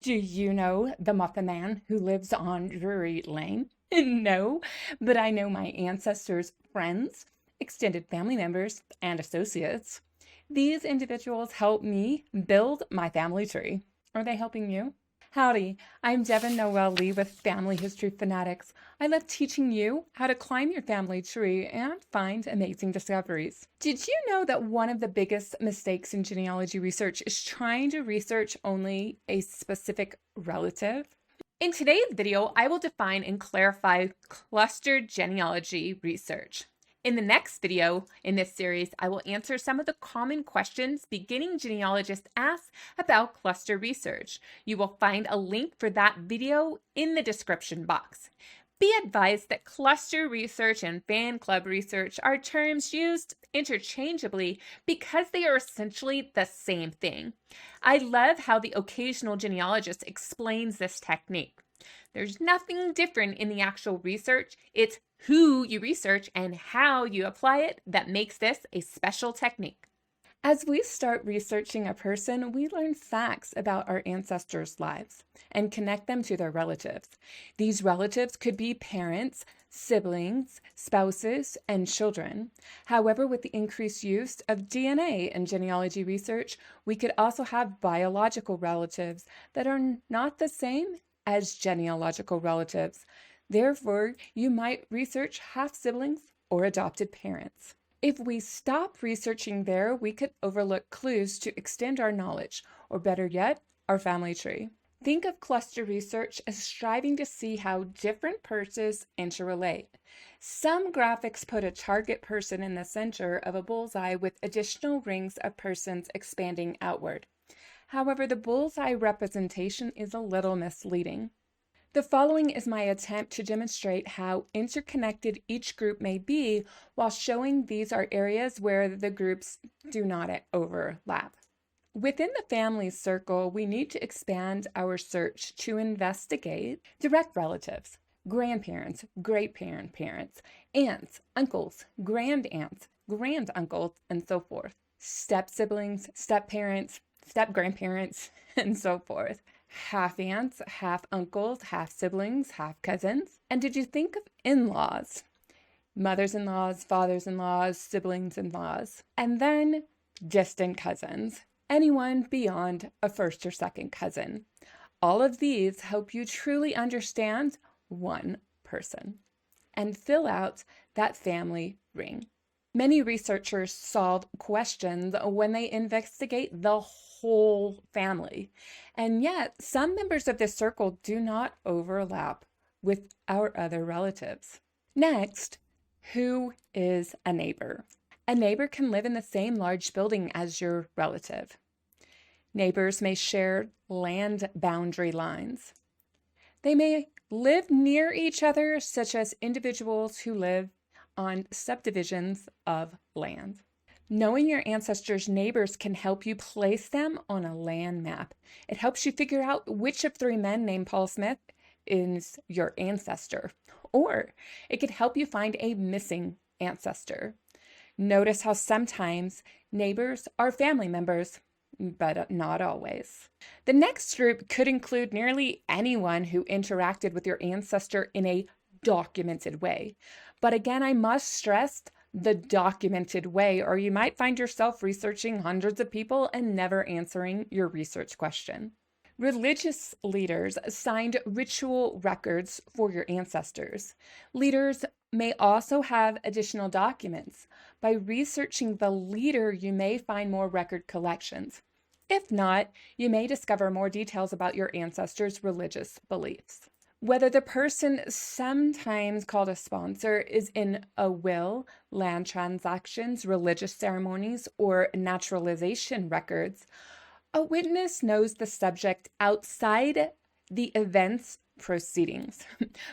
Do you know the Muffin Man who lives on Drury Lane? No, but I know my ancestors' friends, extended family members, and associates. These individuals help me build my family tree. Are they helping you? Howdy, I'm Devin Noel Lee with Family History Fanatics. I love teaching you how to climb your family tree and find amazing discoveries. Did you know that one of the biggest mistakes in genealogy research is trying to research only a specific relative? In today's video, I will define and clarify cluster genealogy research. In the next video in this series, I will answer some of the common questions beginning genealogists ask about cluster research. You will find a link for that video in the description box. Be advised that cluster research and fan club research are terms used interchangeably because they are essentially the same thing. I love how the occasional genealogist explains this technique. There's nothing different in the actual research. It's who you research and how you apply it that makes this a special technique. As we start researching a person, we learn facts about our ancestors' lives and connect them to their relatives. These relatives could be parents, siblings, spouses, and children. However, with the increased use of DNA in genealogy research, we could also have biological relatives that are not the same as genealogical relatives. Therefore, you might research half-siblings or adopted parents. If we stop researching there, we could overlook clues to extend our knowledge, or better yet, our family tree. Think of cluster research as striving to see how different persons interrelate. Some graphics put a target person in the center of a bullseye with additional rings of persons expanding outward. However, the bullseye representation is a little misleading. The following is my attempt to demonstrate how interconnected each group may be while showing these are areas where the groups do not overlap. Within the family circle, we need to expand our search to investigate direct relatives, grandparents, great-grandparents, aunts, uncles, grandaunts, granduncles, and so forth, step-siblings, step-parents, step-grandparents, and so forth. Half aunts, half uncles, half siblings, half cousins. And did you think of in-laws? Mothers-in-laws, fathers-in-laws, siblings-in-laws. And then distant cousins. Anyone beyond a first or second cousin. All of these help you truly understand one person and fill out that family ring. Many researchers solve questions when they investigate the whole family, and yet some members of this circle do not overlap with our other relatives. Next, who is a neighbor? A neighbor can live in the same large building as your relative. Neighbors may share land boundary lines. They may live near each other, such as individuals who live on subdivisions of land. Knowing your ancestors' neighbors can help you place them on a land map. It helps you figure out which of 3 men named Paul Smith is your ancestor, or it could help you find a missing ancestor. Notice how sometimes neighbors are family members, but not always. The next group could include nearly anyone who interacted with your ancestor in a documented way. But again, I must stress the documented way, or you might find yourself researching hundreds of people and never answering your research question. Religious leaders signed ritual records for your ancestors. Leaders may also have additional documents. By researching the leader, you may find more record collections. If not, you may discover more details about your ancestors' religious beliefs. Whether the person, sometimes called a sponsor, is in a will, land transactions, religious ceremonies, or naturalization records, a witness knows the subject outside the event's proceedings.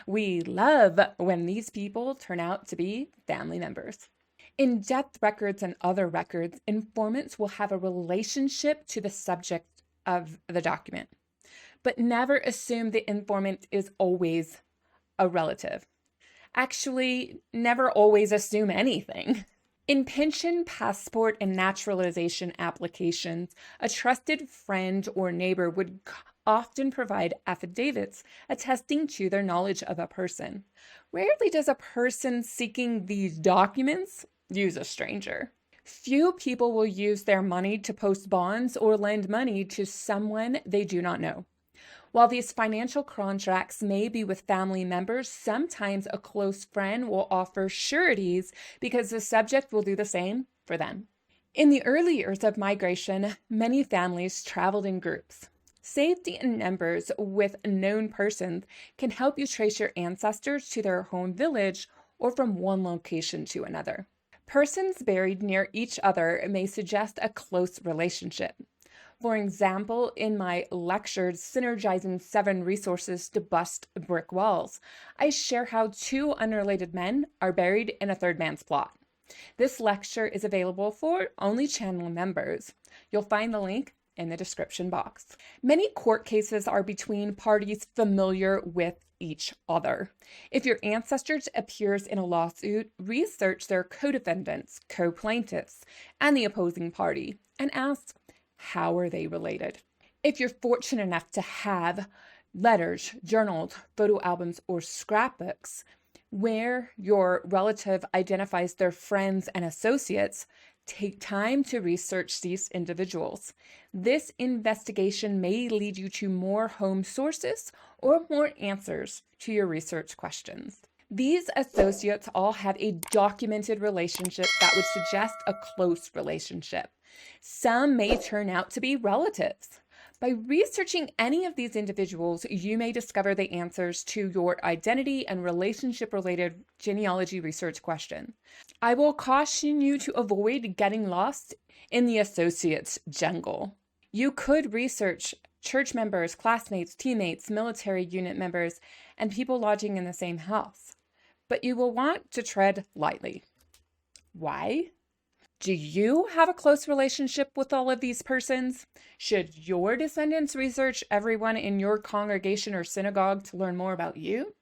We love when these people turn out to be family members. In death records and other records, informants will have a relationship to the subject of the document. But never assume the informant is always a relative. Actually, never always assume anything. In pension, passport, and naturalization applications, a trusted friend or neighbor would often provide affidavits attesting to their knowledge of a person. Rarely does a person seeking these documents use a stranger. Few people will use their money to post bonds or lend money to someone they do not know. While these financial contracts may be with family members, sometimes a close friend will offer sureties because the subject will do the same for them. In the early years of migration, many families traveled in groups. Safety in numbers with known persons can help you trace your ancestors to their home village or from one location to another. Persons buried near each other may suggest a close relationship. For example, in my lecture, Synergizing 7 Resources to Bust Brick Walls, I share how 2 unrelated men are buried in a third man's plot. This lecture is available for only channel members. You'll find the link in the description box. Many court cases are between parties familiar with each other. If your ancestor appears in a lawsuit, research their co-defendants, co-plaintiffs, and the opposing party, and ask, how are they related? If you're fortunate enough to have letters, journals, photo albums, or scrapbooks where your relative identifies their friends and associates, take time to research these individuals. This investigation may lead you to more home sources or more answers to your research questions. These associates all have a documented relationship that would suggest a close relationship. Some may turn out to be relatives. By researching any of these individuals, you may discover the answers to your identity and relationship-related genealogy research question. I will caution you to avoid getting lost in the associates jungle. You could research church members, classmates, teammates, military unit members, and people lodging in the same house. But you will want to tread lightly. Why? Do you have a close relationship with all of these persons? Should your descendants research everyone in your congregation or synagogue to learn more about you?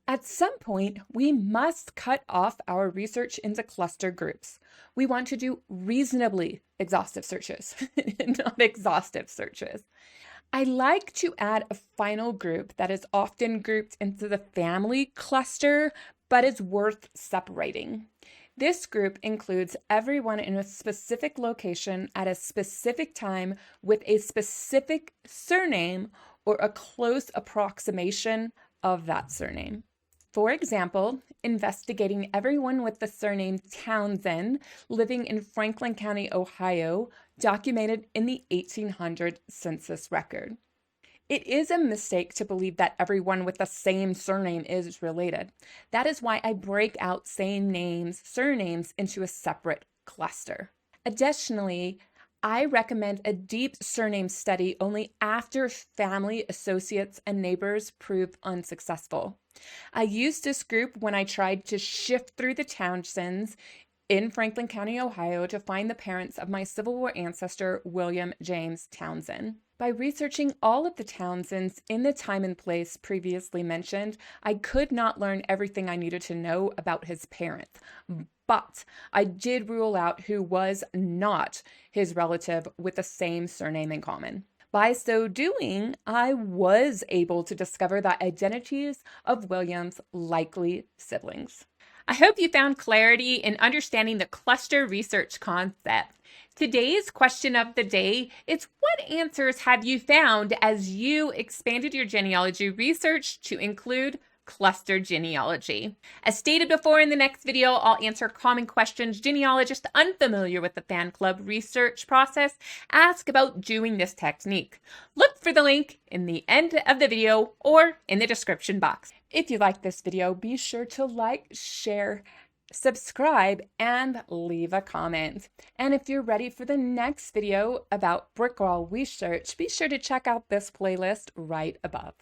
At some point, we must cut off our research into cluster groups. We want to do reasonably exhaustive searches, not exhaustive searches. I like to add a final group that is often grouped into the family cluster, but is worth separating. This group includes everyone in a specific location at a specific time with a specific surname or a close approximation of that surname. For example, investigating everyone with the surname Townsend living in Franklin County, Ohio, documented in the 1800 census record. It is a mistake to believe that everyone with the same surname is related. That is why I break out same names, surnames into a separate cluster. Additionally, I recommend a deep surname study only after family, associates, and neighbors prove unsuccessful. I used this group when I tried to shift through the Townsends in Franklin County, Ohio, to find the parents of my Civil War ancestor, William James Townsend. By researching all of the Townsends in the time and place previously mentioned, I could not learn everything I needed to know about his parents, but I did rule out who was not his relative with the same surname in common. By so doing, I was able to discover the identities of William's likely siblings. I hope you found clarity in understanding the cluster research concept. Today's question of the day is, what answers have you found as you expanded your genealogy research to include cluster genealogy? As stated before, in the next video, I'll answer common questions genealogists unfamiliar with the fan club research process ask about doing this technique. Look for the link in the end of the video or in the description box. If you like this video, be sure to like, share, subscribe, and leave a comment. And if you're ready for the next video about brick wall research, be sure to check out this playlist right above.